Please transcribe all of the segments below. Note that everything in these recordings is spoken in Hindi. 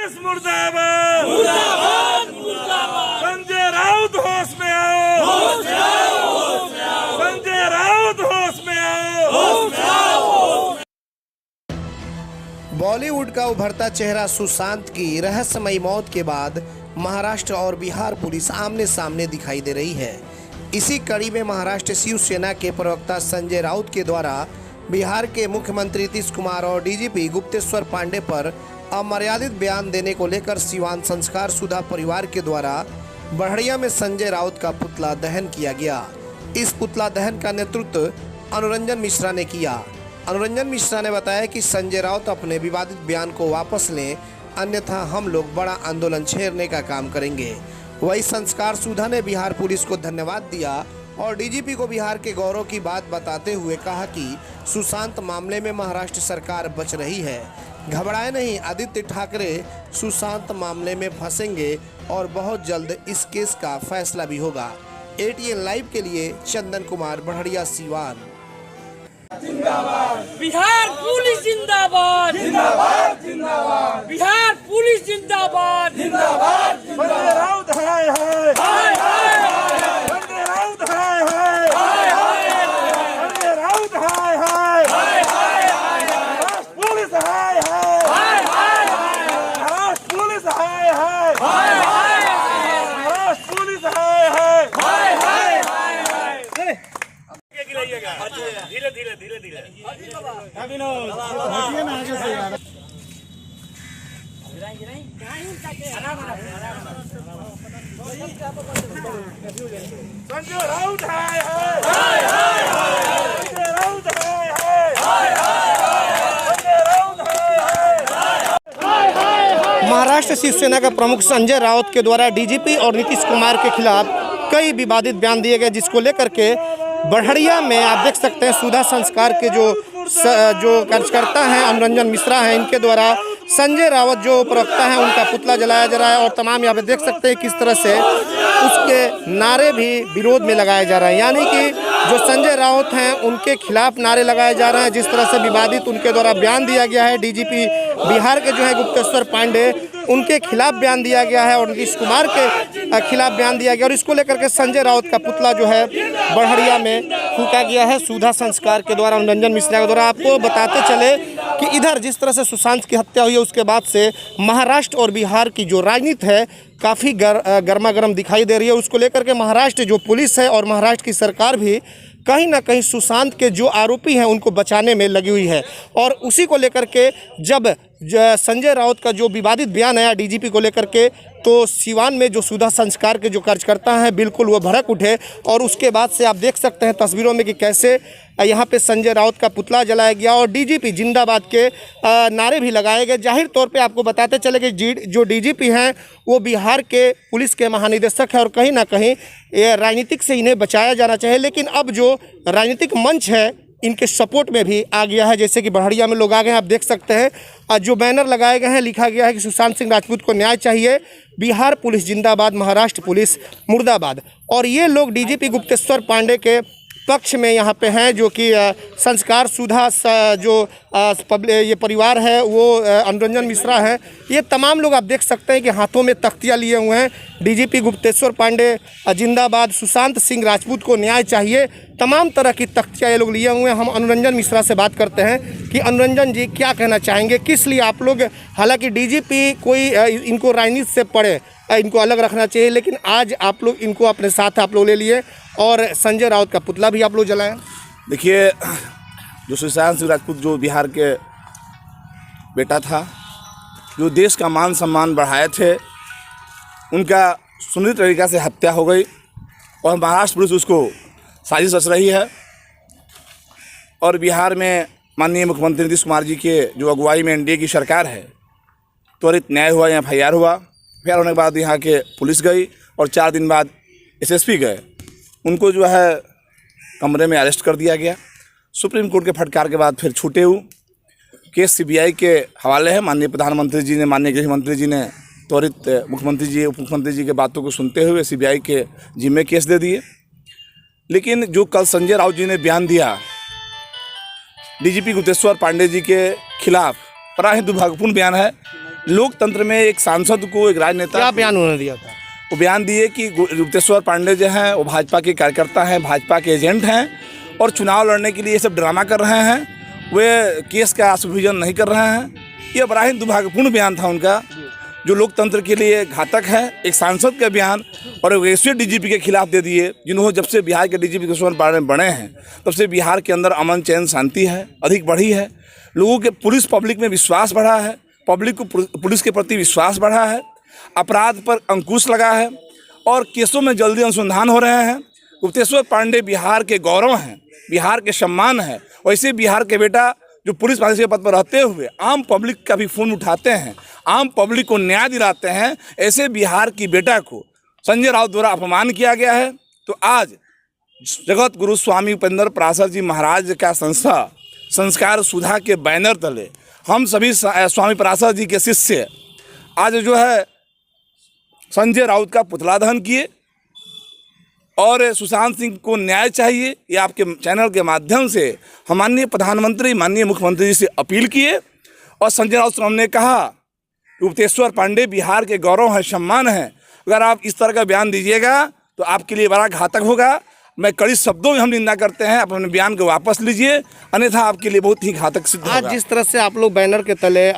पुलिस मुर्दाबाद मुर्दाबाद मुर्दाबाद। संजय राउत होश में आओ, होश में आओ, होश में आओ। संजय राउत होश में आओ, होश में आओ। बॉलीवुड का उभरता चेहरा सुशांत की रहस्यमयी मौत के बाद महाराष्ट्र और बिहार पुलिस आमने सामने दिखाई दे रही है। इसी कड़ी में महाराष्ट्र शिवसेना के प्रवक्ता संजय राउत के द्वारा बिहार के मुख्यमंत्री नीतीश कुमार और डीजीपी गुप्तेश्वर पांडे पर अमर्यादित बयान देने को लेकर सिवान संस्कार सुधा परिवार के द्वारा बढ़िया में संजय राउत का पुतला दहन किया गया। इस पुतला दहन का नेतृत्व अनुरंजन मिश्रा ने किया। अनुरंजन मिश्रा ने बताया कि संजय राउत अपने विवादित बयान को वापस लें, अन्यथा हम लोग बड़ा आंदोलन छेड़ने का काम करेंगे। वही संस्कार सुधा ने बिहार पुलिस को धन्यवाद दिया और डीजीपी को बिहार के गौरव की बात बताते हुए कहा कि सुशांत मामले में महाराष्ट्र सरकार बच रही है। घबराए नहीं, आदित्य ठाकरे सुशांत मामले में फंसेंगे और बहुत जल्द इस केस का फैसला भी होगा। ATN लाइव के लिए चंदन कुमार, बढ़िया, सिवान। बिहार पुलिस जिंदाबाद जिंदाबाद जिंदाबाद। बिहार पुलिस जिंदाबाद जिंदाबाद। संजय राउत हाय हाय हाय हाय। संजय राउत हाय हाय हाय हाय। संजय राउत हाय हाय हाय हाय। पुलिस हाय हाय हाय हाय। पुलिस हाय हाय हाय हाय। पुलिस हाय हाय हाय हाय। धीरे धीरे धीरे धीरे। संजय राउत हाय हाय हाय हाय। संजय राउत हाय हाय हाय हाय। संजय राउत हाय हाय। महाराष्ट्र शिवसेना का प्रमुख संजय राउत के द्वारा डीजीपी और नीतीश कुमार के खिलाफ कई विवादित बयान दिए गए, जिसको लेकर के बढ़िया में आप देख सकते हैं सुधा संस्कार के जो कार्यकर्ता हैं अनुरंजन मिश्रा हैं, इनके द्वारा संजय राउत जो प्रवक्ता हैं उनका पुतला जलाया जा रहा है और तमाम यहाँ पे देख सकते हैं किस तरह से उसके नारे भी विरोध में लगाए जा रहे हैं। यानी कि जो संजय राउत हैं उनके खिलाफ नारे लगाए जा रहे हैं। जिस तरह से विवादित उनके द्वारा बयान दिया गया है, डीजीपी बिहार के जो है गुप्तेश्वर पांडे, उनके खिलाफ बयान दिया गया है और नीतीश कुमार के खिलाफ बयान दिया गया और इसको लेकर के संजय राउत का पुतला जो है बढ़िया में फूंका गया है सुधा संस्कार के द्वारा, अनुरंजन मिश्रा के द्वारा। आपको बताते चले कि इधर जिस तरह से सुशांत की हत्या हुई है उसके बाद से महाराष्ट्र और बिहार की जो राजनीति है काफ़ी गर्मा गर्म दिखाई दे रही है। उसको लेकर के महाराष्ट्र जो पुलिस है और महाराष्ट्र की सरकार भी कहीं ना कहीं सुशांत के जो आरोपी हैं उनको बचाने में लगी हुई है। और उसी को लेकर के जब संजय राउत का जो विवादित बयान आया डीजीपी को लेकर के, तो सिवान में जो सुधा संस्कार के जो कार्यकर्ता हैं बिल्कुल वो भड़क उठे और उसके बाद से आप देख सकते हैं तस्वीरों में कि कैसे यहाँ पे संजय राउत का पुतला जलाया गया और डीजीपी जिंदाबाद के नारे भी लगाए गए। जाहिर तौर पे आपको बताते चले कि जो डीजीपी हैं वो बिहार के पुलिस के महानिदेशक हैं और कहीं ना कहीं ये राजनीतिक से इन्हें बचाया जाना चाहिए, लेकिन अब जो राजनीतिक मंच है इनके सपोर्ट में भी आ गया है। जैसे कि बढ़िया में लोग आ गए हैं, आप देख सकते हैं जो बैनर लगाए गए हैं, लिखा गया है कि सुशांत सिंह राजपूत को न्याय चाहिए, बिहार पुलिस जिंदाबाद, महाराष्ट्र पुलिस मुर्दाबाद। और ये लोग डीजीपी गुप्तेश्वर पांडे के पक्ष में यहाँ पे हैं, जो कि संस्कार सुधा जो ये परिवार है वो अनुरंजन मिश्रा है, ये तमाम लोग आप देख सकते हैं कि हाथों में तख्तियाँ लिए हुए हैं। डीजीपी गुप्तेश्वर पांडे जिंदाबाद, सुशांत सिंह राजपूत को न्याय चाहिए, तमाम तरह की तख्तियाँ ये लोग लिए हुए हैं। हम अनुरंजन मिश्रा से बात करते हैं कि अनुरंजन जी क्या कहना चाहेंगे, किस लिए आप लोग, हालांकि डीजीपी कोई इनको राजनीति से पढ़े, इनको अलग रखना चाहिए, लेकिन आज आप लोग इनको अपने साथ आप लोग ले लिए और संजय राउत का पुतला भी आप लोग जलाएं। देखिए, जो सुशांत सिंह राजपूत जो बिहार के बेटा था, जो देश का मान सम्मान बढ़ाए थे, उनका सुनिश्चित तरीक़ा से हत्या हो गई और महाराष्ट्र पुलिस उसको साजिश रच रही है। और बिहार में माननीय मुख्यमंत्री नीतीश कुमार जी के जो अगुवाई में NDA की सरकार है, त्वरित न्याय हुआ, यहाँ FIR हुआ। FIR होने के बाद यहाँ के पुलिस गई और 4 दिन बाद SSP गए, उनको जो है कमरे में अरेस्ट कर दिया गया। सुप्रीम कोर्ट के फटकार के बाद फिर छूटे हुए केस CBI के हवाले है। माननीय प्रधानमंत्री जी ने, माननीय गृह मंत्री जी ने त्वरित मुख्यमंत्री जी, उप मुख्यमंत्री जी के बातों को सुनते हुए CBI के जिम्मे केस दे दिए। लेकिन जो कल संजय राउत जी ने बयान दिया डीजीपी गुप्तेश्वर पांडे जी के खिलाफ, बड़ा ही दुर्भाग्यपूर्ण बयान है। लोकतंत्र में एक सांसद को, एक राजनेता क्या बयान उन्होंने दिया था? वो बयान दिए कि गुप्तेश्वर पांडे जो हैं वो भाजपा के कार्यकर्ता हैं, भाजपा के एजेंट हैं और चुनाव लड़ने के लिए ये सब ड्रामा कर रहे हैं, वे केस का सुविजन नहीं कर रहे हैं। ये बड़ा ही दुर्भाग्यपूर्ण बयान था उनका, जो लोकतंत्र के लिए घातक है। एक सांसद का बयान और एक वैसे डीजीपी के खिलाफ दे दिए, जिन्होंने जब से बिहार के डीजीपी गुप्तेश्वर पांडे बने हैं तब से बिहार के अंदर अमन चैन शांति है अधिक बढ़ी है। लोगों के पब्लिक में विश्वास बढ़ा है, पब्लिक को पुलिस के प्रति विश्वास बढ़ा है, अपराध पर अंकुश लगा है और केसों में जल्दी अनुसंधान हो रहे हैं। गुप्तेश्वर पांडे बिहार के गौरव हैं, बिहार के सम्मान है। वैसे बिहार के बेटा जो पुलिस महानिदेशक के पद पर रहते हुए आम पब्लिक का भी फ़ोन उठाते हैं, आम पब्लिक को न्याय दिलाते हैं, ऐसे बिहार की बेटा को संजय राउत द्वारा अपमान किया गया है। तो आज जगत गुरु स्वामी उपेंद्र पराशर जी महाराज का संस्था संस्कार सुधा के बैनर तले हम सभी स्वामी पराशर जी के शिष्य आज जो है संजय राउत का पुतला दहन किए और सुशांत सिंह को न्याय चाहिए। ये आपके चैनल के माध्यम से हम माननीय प्रधानमंत्री, माननीय मुख्यमंत्री जी से अपील किए और संजय राउत ने कहा गुप्तेश्वर पांडे बिहार के गौरव है, सम्मान है। अगर आप इस तरह का बयान दीजिएगा तो आपके लिए बड़ा घातक होगा। मैं कड़ी शब्दों में हम निंदा करते हैं, आप अपने बयान को वापस लीजिए, अन्यथा आपके लिए बहुत ही घातक सिद्ध होगा। आज जिस तरह से आप लोग बैनर के तले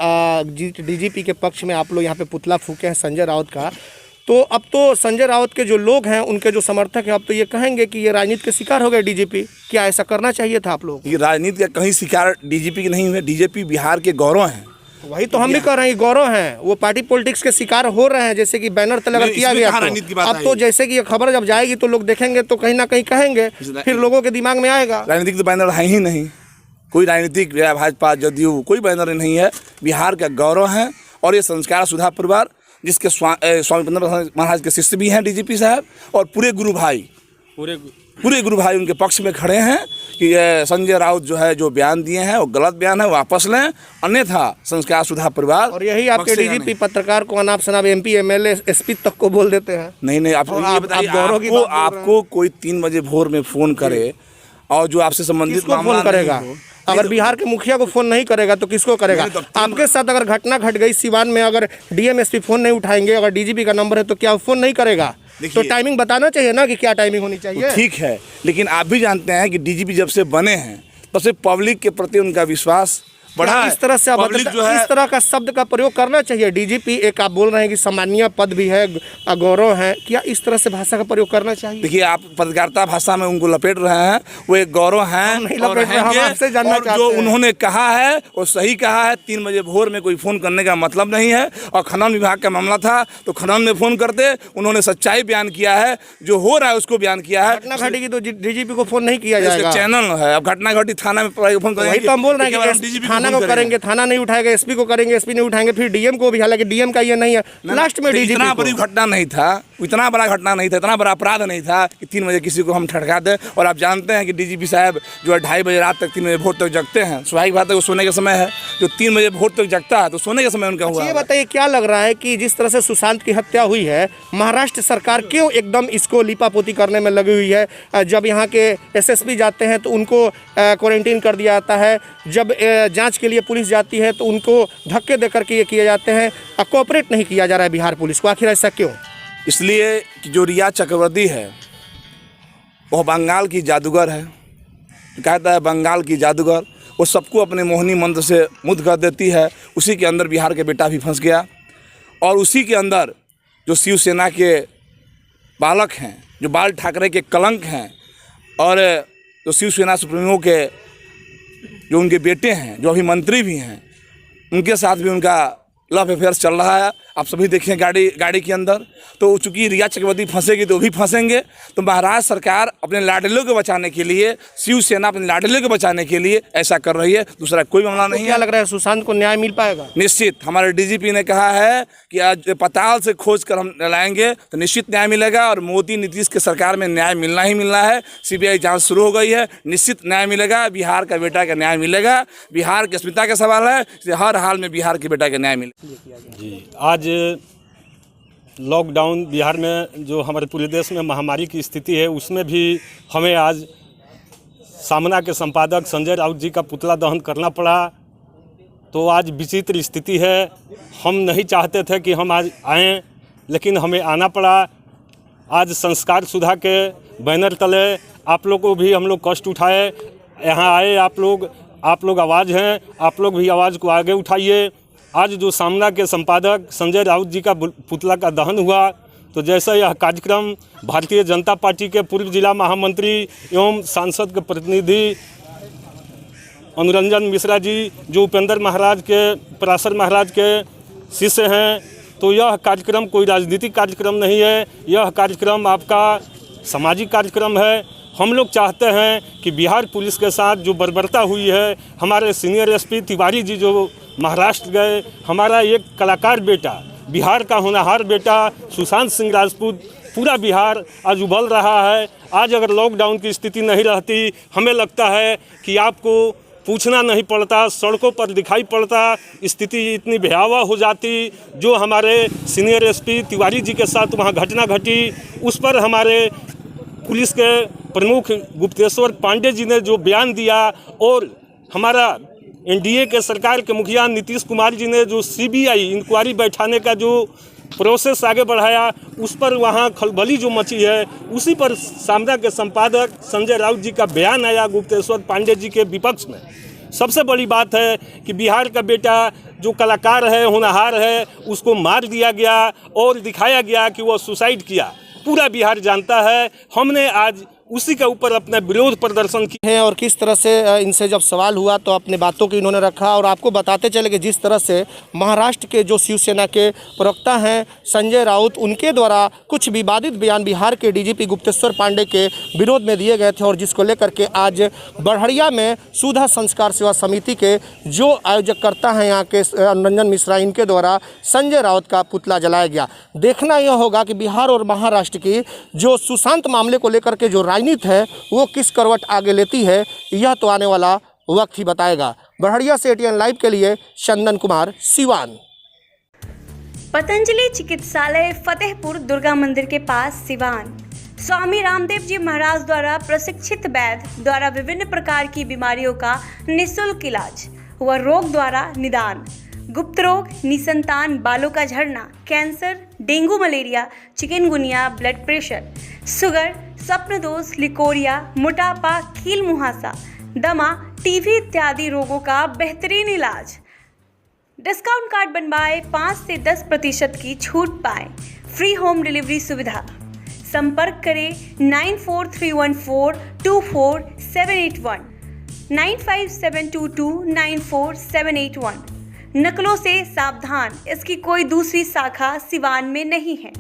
डीजीपी के पक्ष में आप लोग यहाँ पे पुतला फूके हैं संजय राउत का, तो अब तो संजय राउत के जो लोग हैं, उनके जो समर्थक हैं, अब तो ये कहेंगे कि ये राजनीति के शिकार हो गए डीजीपी। क्या ऐसा करना चाहिए था आप लोग? ये राजनीति का कहीं शिकार डीजीपी के नहीं हुए। डीजीपी बिहार के गौरव हैं। वही तो हम भी कह रहे हैं, गौरव हैं। वो पार्टी पॉलिटिक्स के शिकार हो रहे हैं, जैसे कि बैनर तले अगर किया गया तो अब तो जैसे कि ये खबर जब जाएगी तो लोग देखेंगे तो कहीं ना कहीं कहेंगे, फिर लोगों के दिमाग में आएगा। राजनीतिक तो बैनर है ही नहीं, कोई राजनीतिक भाजपा जदयू कोई बैनर नहीं है। बिहार का गौरव है और ये संस्कार सुधा परिवार जिसके स्वामी उपेंद्र महाराज के शिष्य भी हैं डीजीपी साहब, और पूरे गुरु भाई उनके पक्ष में खड़े हैं कि संजय राउत जो है जो बयान दिए हैं वो गलत बयान है, वापस लें, अन्यथा संस्कार सुधा परिवार। और यही आपके डीजीपी पत्रकार को अनाप शनाप MP MLA SP तक को बोल देते हैं। नहीं आप ये बताइए, आपको कोई 3 बजे भोर में फ़ोन करे और जो आपसे संबंधित फोन करेगा? अगर बिहार के मुखिया को फोन नहीं करेगा तो किसको करेगा? आपके साथ अगर घटना घट गई सिवान में, अगर DM SP फोन नहीं उठाएंगे, अगर DGP का नंबर है तो क्या फोन नहीं करेगा? तो टाइमिंग बताना चाहिए ना कि क्या टाइमिंग होनी चाहिए। ठीक है, लेकिन आप भी जानते हैं कि DGP जब से बने हैं तब से पब्लिक के प्रति उनका विश्वास बढ़ा। इस तरह से इस तरह का शब्द का प्रयोग करना चाहिए। डीजीपी एक आप बोल रहे हैं कि सम्मानीय पद भी है, गौरव है, क्या इस तरह से भाषा का प्रयोग करना चाहिए? देखिए, आप पत्रकारिता भाषा में उनको लपेट रहे हैं, वो एक गौरव हैं और जो उन्होंने कहा है वो सही कहा है। 3 बजे भोर में कोई फ़ोन करने का मतलब नहीं है। और खनन विभाग का मामला था तो खनन में फ़ोन करते, उन्होंने सच्चाई बयान किया है, जो हो रहा है उसको बयान किया है। घटना घटी तो डीजीपी को फोन नहीं किया जाएगा, चैनल है। अब घटना घटी थाना में फोन करेंगे, तो हम बोल रहे हैं कि थाना को करेंगे, थाना नहीं उठाएगा, SP को करेंगे, SP नहीं उठाएंगे, फिर DM को भी, हालांकि DM का ये नहीं है, लास्ट में डीजीपी। इतना बड़ी घटना नहीं था, इतना बड़ा घटना नहीं था, इतना बड़ा अपराध नहीं था कि 3 बजे किसी को हम ठड़का दें। और आप जानते हैं कि DGP साहब जो है 2:30 बजे रात तक 3 बजे भोर तक जगते हैं। स्वाभाविक बात है वो सोने का समय है, जो 3 बजे भोर तक जगता है तो सोने का समय उनका हुआ। ये बताइए, क्या लग रहा है कि जिस तरह से सुशांत की हत्या हुई है, महाराष्ट्र सरकार क्यों एकदम इसको लिपापोती करने में लगी हुई है? जब यहाँ के SSP जाते हैं तो उनको क्वारंटीन कर दिया जाता है, जब जांच के लिए पुलिस जाती है तो उनको धक्के दे करके ये किए जाते हैं, कोऑपरेट नहीं किया जा रहा है बिहार पुलिस को। आखिर ऐसा क्यों? इसलिए कि जो रिया चक्रवर्ती है वह बंगाल की जादूगर है। कहता है बंगाल की जादूगर, वो सबको अपने मोहिनी मंत्र से मुग्ध कर देती है। उसी के अंदर बिहार के बेटा भी फंस गया और उसी के अंदर जो शिवसेना के बालक हैं, जो बाल ठाकरे के कलंक हैं और जो शिवसेना सुप्रीमो के जो उनके बेटे हैं, जो अभी मंत्री भी हैं, उनके साथ भी उनका लव अफेयर्स चल रहा है। आप सभी देखें गाड़ी के अंदर। तो चूंकि रिया चक्रवर्ती फंसेगी तो भी फंसेंगे। तो महाराष्ट्र सरकार अपने लाडलों को बचाने के लिए, शिवसेना अपने लाडलों को बचाने के लिए ऐसा कर रही है, दूसरा कोई मामला नहीं है। क्या लग रहा है सुशांत को न्याय मिल पाएगा? निश्चित। हमारे DGP ने कहा है कि आज पताल से खोज कर हम लाएंगे तो निश्चित न्याय मिलेगा। और मोदी नीतीश के सरकार में न्याय मिलना ही मिलना है। CBI जाँच शुरू हो गई है, निश्चित न्याय मिलेगा। बिहार का बेटा का न्याय मिलेगा। बिहार की अस्मिता का सवाल है, इसलिए हर हाल में बिहार के बेटा का न्याय मिलेगा। जी, आज लॉकडाउन बिहार में जो हमारे पूरे देश में महामारी की स्थिति है, उसमें भी हमें आज सामना के संपादक संजय राउत जी का पुतला दहन करना पड़ा। तो आज विचित्र स्थिति है। हम नहीं चाहते थे कि हम आज आएँ, लेकिन हमें आना पड़ा। आज संस्कार सुधा के बैनर तले आप लोग को भी हम लोग कष्ट उठाए, यहाँ आए आप लोग आवाज़ हैं, आप लोग भी आवाज़ को आगे उठाइए। आज जो सामना के संपादक संजय राउत जी का पुतला का दहन हुआ, तो जैसा यह कार्यक्रम भारतीय जनता पार्टी के पूर्व जिला महामंत्री एवं सांसद के प्रतिनिधि अनुरंजन मिश्रा जी, जो उपेंद्र महाराज के पराशर महाराज के शिष्य हैं, तो यह कार्यक्रम कोई राजनीतिक कार्यक्रम नहीं है, यह कार्यक्रम आपका सामाजिक कार्यक्रम है। हम लोग चाहते हैं कि बिहार पुलिस के साथ जो बर्बरता हुई है, हमारे सीनियर एसपी तिवारी जी जो महाराष्ट्र गए, हमारा एक कलाकार बेटा, बिहार का होनहार बेटा सुशांत सिंह राजपूत, पूरा बिहार आज उबल रहा है। आज अगर लॉकडाउन की स्थिति नहीं रहती, हमें लगता है कि आपको पूछना नहीं पड़ता, सड़कों पर दिखाई पड़ता, स्थिति इतनी भयावह हो जाती। जो हमारे सीनियर एसपी तिवारी जी के साथ वहाँ घटना घटी, उस पर हमारे पुलिस के प्रमुख गुप्तेश्वर पांडे जी ने जो बयान दिया, और हमारा एनडीए के सरकार के मुखिया नीतीश कुमार जी ने जो सीबीआई इंक्वायरी बैठाने का जो प्रोसेस आगे बढ़ाया, उस पर वहाँ खलबली जो मची है, उसी पर सामना के संपादक संजय राउत जी का बयान आया गुप्तेश्वर पांडे जी के विपक्ष में। सबसे बड़ी बात है कि बिहार का बेटा जो कलाकार है, होनहार है, उसको मार दिया गया और दिखाया गया कि वह सुसाइड किया। पूरा बिहार जानता है। हमने आज उसी के ऊपर अपना विरोध प्रदर्शन किया है। और किस तरह से इनसे जब सवाल हुआ तो अपने बातों की इन्होंने रखा। और आपको बताते चले कि जिस तरह से महाराष्ट्र के जो शिवसेना के प्रवक्ता हैं संजय राउत, उनके द्वारा कुछ विवादित बयान बिहार के डीजीपी गुप्तेश्वर पांडे के विरोध में दिए गए थे, और जिसको लेकर के आज बड़हड़िया में सुधा संस्कार सेवा समिति के जो आयोजकर्ता हैं यहाँ के अनुरंजन मिश्रा, इनके द्वारा संजय राउत का पुतला जलाया गया। देखना यह होगा कि बिहार और महाराष्ट्र की जो सुशांत मामले को लेकर के जो राजनीति है वो किस करवट आगे लेती है, यह तो आने वाला वक्त ही बताएगा। बड़हड़िया से एटीएन लाइव के लिए चंदन कुमार, सिवान। पतंजलि चिकित्सालय फतेहपुर दुर्गा मंदिर के पास, सिवान। स्वामी रामदेव जी महाराज द्वारा प्रशिक्षित वैद्य द्वारा विभिन्न प्रकार की बीमारियों का निःशुल्क इलाज व रोग द्वारा निदान, गुप्त रोग, निसंतान बालों का झड़ना, cancer, dengue, malaria, chikungunya, blood pressure, sugar, स्वप्न दोष, लिकोरिया, मोटापा, कील मुहासा, दमा, टीबी इत्यादि रोगों का बेहतरीन इलाज। डिस्काउंट कार्ड बनवाए 5 से 10% की छूट पाएं। फ्री होम डिलीवरी सुविधा। संपर्क करें 9431424781, 9572294781। नकलों से सावधान, इसकी कोई दूसरी शाखा सिवान में नहीं है।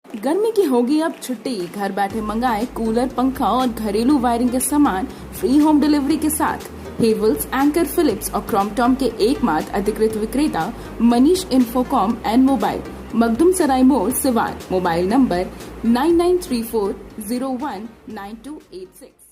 गर्मी की होगी अब छुट्टी। घर बैठे मंगाएं कूलर, पंखा और घरेलू वायरिंग के सामान फ्री होम डिलीवरी के साथ। हेवल्स, एंकर, फिलिप्स और क्रॉम्पटन के एकमात्र अधिकृत विक्रेता Manish Infocom and mobile, Makhdum Sarai मोड़, सिवान। Mobile number 9934019286।